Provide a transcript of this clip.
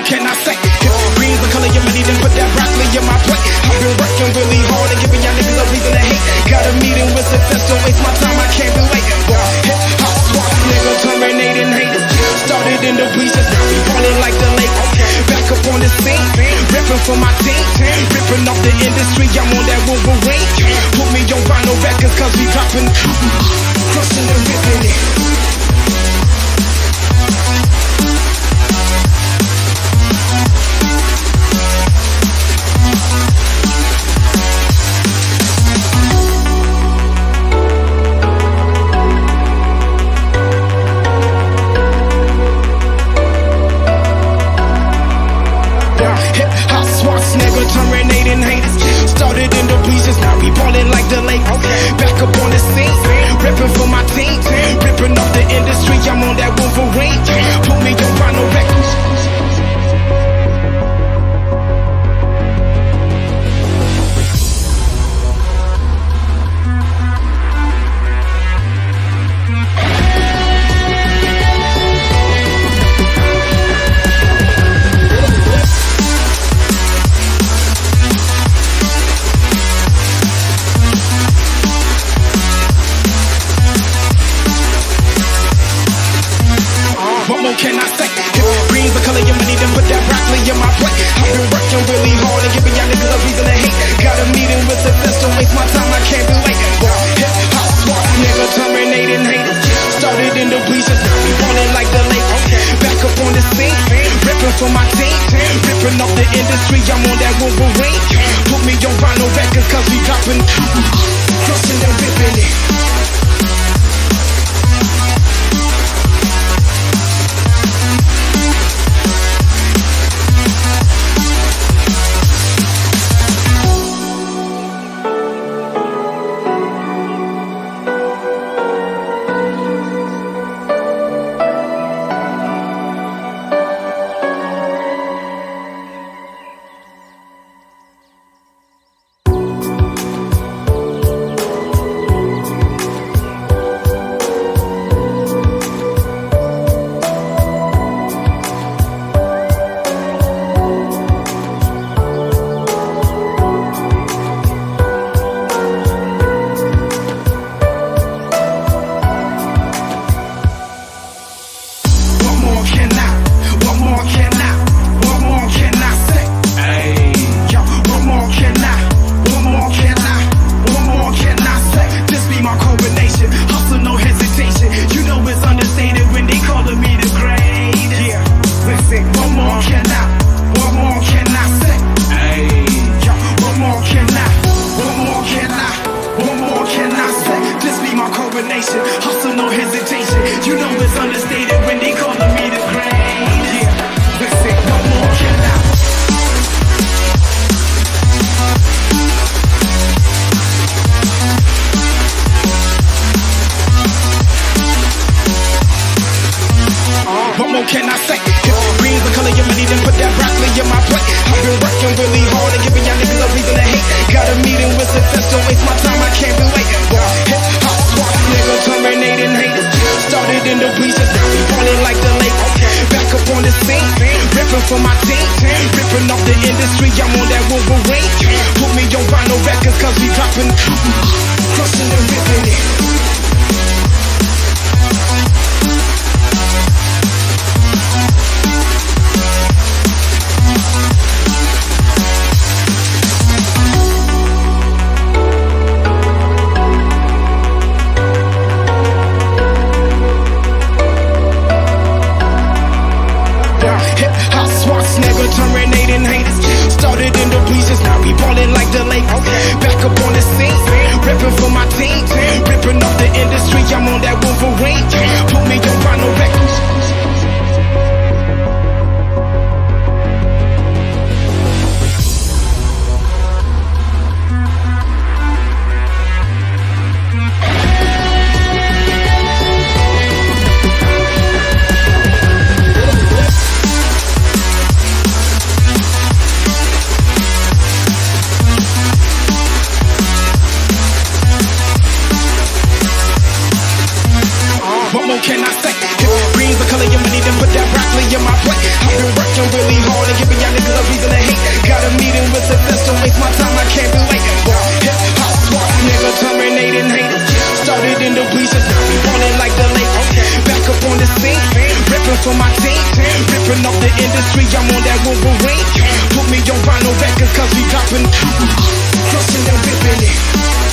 can I say? Green's the color of money, then put that broccoli in my plate. I've been working really hard and giving y'all niggas a reason to hate. Got a meeting with success, don't waste my time, I can't be late. Hip hop swap, nigga, terminating haters. Started in the bleachers, now we falling like the lake. Back up on the scene, ripping for my team, ripping off the industry. I'm on that Wolverine. Put me on vinyl records, cause we dropping, crushing and ripping it. Terminating haters. Started in the bleachers, now we ballin' like the lake. Back up on the scene, ripping for my team, ripping off the industry. I'm on that Wolverine. Put me on vinyl records. What more can I say? Green's the color of money, then put that broccoli in my plate. I've been working really hard and giving y'all niggas a reason to hate. Got a meeting with success, don't waste my time, I can't be late. Hip hop swap, nigga, terminating haters. Started in the bleachers, now we falling like the lake. Back up on the scene, ripping for my team, ripping off the industry. I'm on that Wolverine. Put me on vinyl records, cause we dropping, crushing and ripping it. Hustle, no hesitation. You know it's understated when they calling me the great. Yeah, listen, what more can I? What more can I say? Green's the color of money, then put that broccoli in my plate. I've been working really hard and giving y'all niggas a reason to hate. Got a meeting with success, don't waste my time, I can't be late. Hip hop swap, nigga, terminating haters. Started in the bleachers, now we falling like the lake. Back up on the scene, ripping for my team, ripping off the industry. I'm on that Wolverine. Put me on vinyl records, cause we dropping, crushing and ripping it. Terminating haters. Started in the bleachers, now we ballin' like the lake. Back up on the scene, ripping for my team, ripping off the industry. I'm on that Wolverine. Put me on vinyl records. What more can I say? Green's greens, the color of your money, then put that broccoli in my plate. I've been working really hard and giving y'all niggas a reason to hate. Got a meeting with success, don't waste my time, I can't be late. Hip hop swap, nigga, terminating haters. Started in the bleachers, now we ballin' like the Lakers. Back up on the scene, ripping for my team, ripping off the industry, I'm on that Wolverine. Put me on vinyl records cause we dropping, crushing and ripping it.